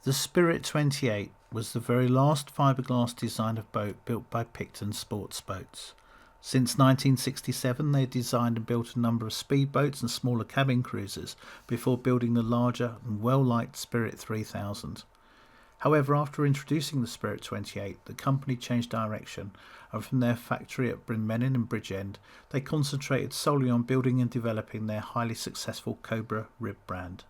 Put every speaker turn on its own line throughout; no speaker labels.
The Spirit 28 was the very last fiberglass design of boat built by Picton Sports Boats. Since 1967 they designed and built a number of speedboats and smaller cabin cruisers before building the larger and well-liked Spirit 3000. However, after introducing the Spirit 28, the company changed direction, and from their factory at Bridgend in Bridgend, they concentrated solely on building and developing their highly successful Cobra rib brand.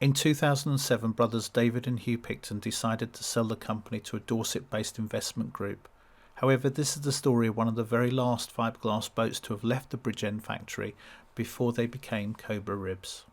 In 2007, brothers David and Hugh Picton decided to sell the company to a Dorset-based investment group. However, this is the story of one of the very last fiberglass boats to have left the Bridgend factory before they became Cobra ribs.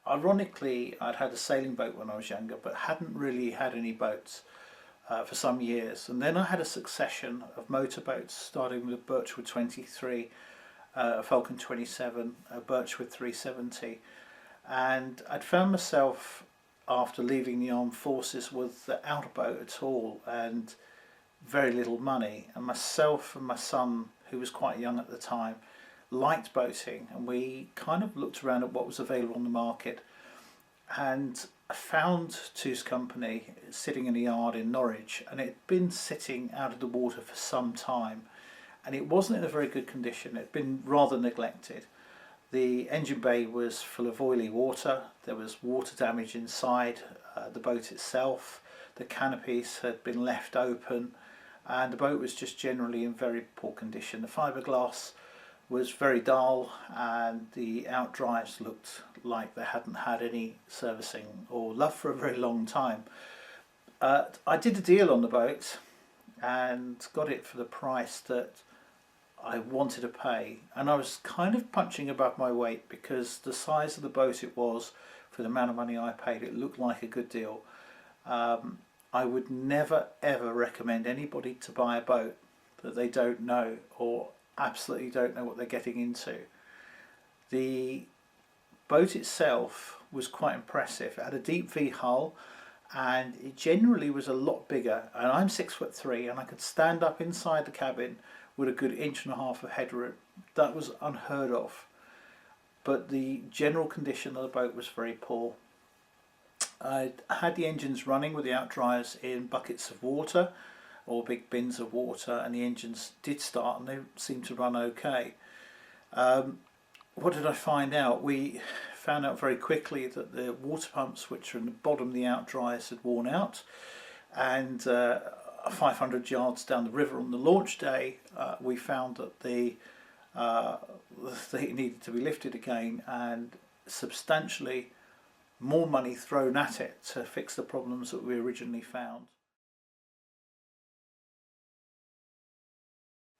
Ironically, I'd had a sailing boat when I was younger, but hadn't really had any boats for some years. And then I had a succession of motorboats, starting with a Birchwood 23, a Falcon 27, a Birchwood 370. And I'd found myself, after leaving the armed forces, without a boat at all and very little money. And myself and my son, who was quite young at the time, liked boating, and we kind of looked around at what was available on the market, and I found Two's company sitting in a yard in Norwich, and it had been sitting out of the water for some time, and it wasn't in a very good condition. It had been rather neglected. The engine bay was full of oily water, there was water damage inside the boat itself, the canopies had been left open, and the boat was just generally in very poor condition. The fiberglass was very dull, and the outdrives looked like they hadn't had any servicing or love for a very long time. I did a deal on the boat and got it for the price that I wanted to pay, and I was kind of punching above my weight because the size of the boat it was for the amount of money I paid, it looked like a good deal. I would never ever recommend anybody to buy a boat that they don't know or absolutely don't know what they're getting into. The boat itself was quite impressive. It had a deep V hull, and it generally was a lot bigger, and I'm 6'3", and I could stand up inside the cabin with a good 1.5 inches of headroom. That was unheard of, but the general condition of the boat was very poor. I had the engines running with the outdrives in buckets of water or big bins of water, and the engines did start and they seemed to run okay. What did I find out? We found out very quickly that the water pumps, which are in the bottom of the outdrives, had worn out, and 500 yards down the river on the launch day we found that they needed to be lifted again, and substantially more money thrown at it to fix the problems that we originally found.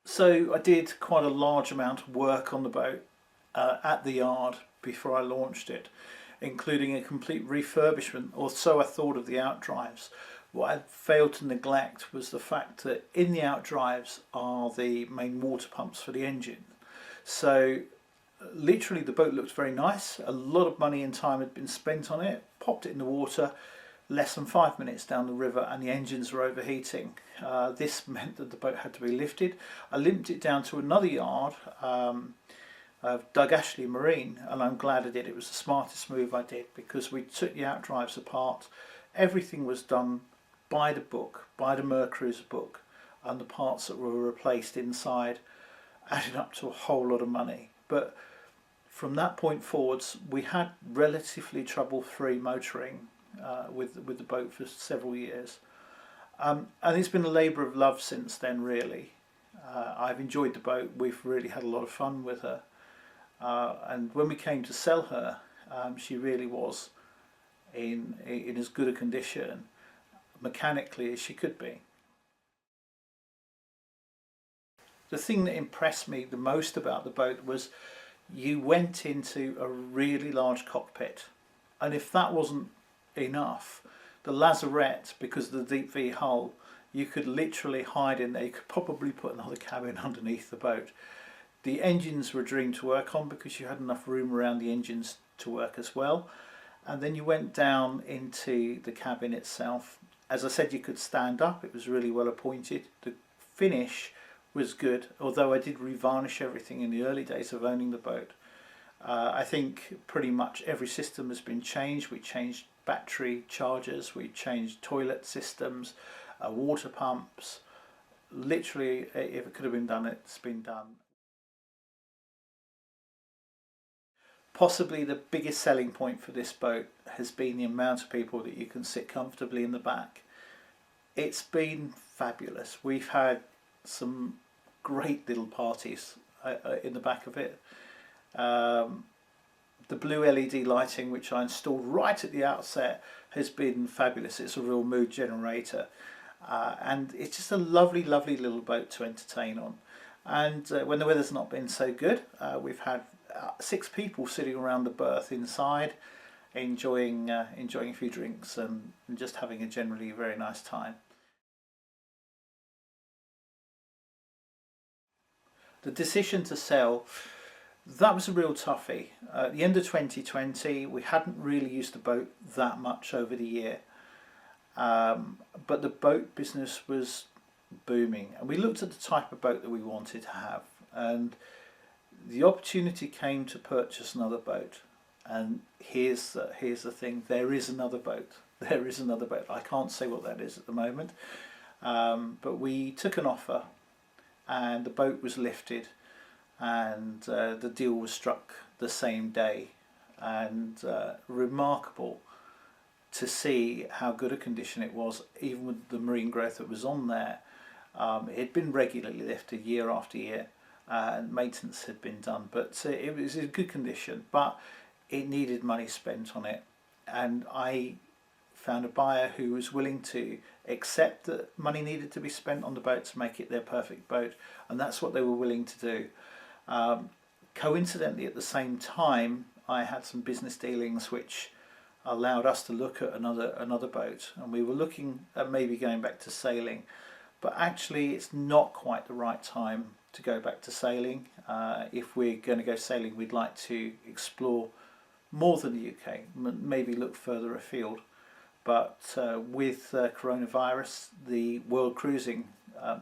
So I did quite a large amount of work on the boat at the yard before I launched it, including a complete refurbishment, or so I thought, of the outdrives. What I failed to neglect was the fact that in the outdrives are the main water pumps for the engine. So literally the boat looked very nice, a lot of money and time had been spent on it, popped it in the water, less than 5 minutes down the river and the engines were overheating. This meant that the boat had to be lifted. I limped it down to another yard of Doug Ashley Marine, and I'm glad I did. It was the smartest move I did, because we took the outdrives apart. Everything was done by the book, by the Mercruiser book, and the parts that were replaced inside added up to a whole lot of money. But from that point forwards we had relatively trouble-free motoring. with the boat for several years. And it's been a labour of love since then, really. I've enjoyed the boat. We've really had a lot of fun with her. And when we came to sell her, she really was in as good a condition mechanically as she could be. The thing that impressed me the most about the boat was you went into a really large cockpit, and if that wasn't enough, the lazarette, because of the deep V hull, you could literally hide in there. You could probably put another cabin underneath the boat. The engines were a dream to work on because you had enough room around the engines to work as well. And then you went down into the cabin itself. As I said, you could stand up. It was really well appointed. The finish was good, although I did revarnish everything in the early days of owning the boat. I think pretty much every system has been changed. We changed battery chargers, we changed toilet systems, water pumps. Literally, if it could have been done, it's been done. Possibly the biggest selling point for this boat has been the amount of people that you can sit comfortably in the back. It's been fabulous. We've had some great little parties in the back of it. The blue LED lighting, which I installed right at the outset, has been fabulous. It's a real mood generator, and it's just a lovely, lovely little boat to entertain on. And when the weather's not been so good, we've had 6 people sitting around the berth inside, enjoying a few drinks and just having a generally very nice time. The decision to sell, that was a real toughie. At the end of 2020, we hadn't really used the boat that much over the year, but the boat business was booming, and we looked at the type of boat that we wanted to have, and the opportunity came to purchase another boat. And here's the thing: there is another boat. There is another boat. I can't say what that is at the moment, but we took an offer, and the boat was lifted, and the deal was struck the same day. And remarkable to see how good a condition it was, even with the marine growth that was on there. It had been regularly lifted year after year, and maintenance had been done, but it was in good condition, but it needed money spent on it. And I found a buyer who was willing to accept that money needed to be spent on the boat to make it their perfect boat, and that's what they were willing to do. Coincidentally, at the same time, I had some business dealings which allowed us to look at another boat, and we were looking at maybe going back to sailing, but actually it's not quite the right time to go back to sailing. If we're going to go sailing, we'd like to explore more than the UK, maybe look further afield. But with coronavirus, the world cruising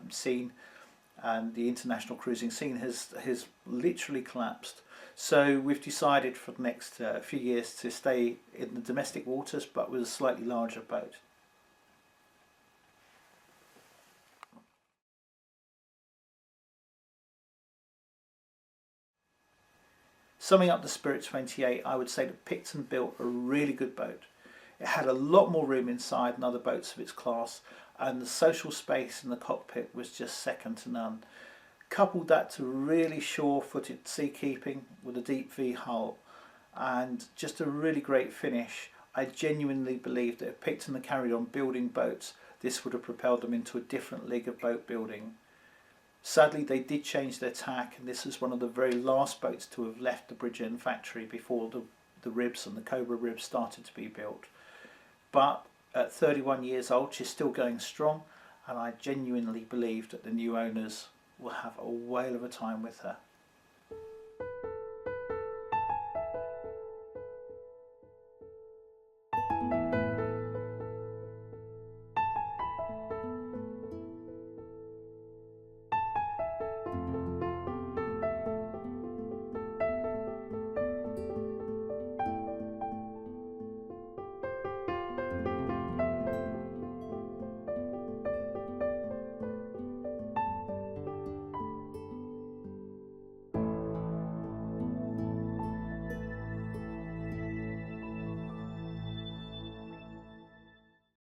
scene and the international cruising scene has literally collapsed. So we've decided for the next few years to stay in the domestic waters, but with a slightly larger boat. Summing up the Spirit 28, I would say that Picton built a really good boat. It had a lot more room inside than other boats of its class, and the social space in the cockpit was just second to none. Coupled that to really sure-footed seakeeping with a deep V hull and just a really great finish, I genuinely believe that if Picton had carried on building boats, this would have propelled them into a different league of boat building. Sadly, they did change their tack, and this was one of the very last boats to have left the Bridgend factory before the ribs and the Cobra ribs started to be built. But at 31 years old, she's still going strong, and I genuinely believe that the new owners will have a whale of a time with her.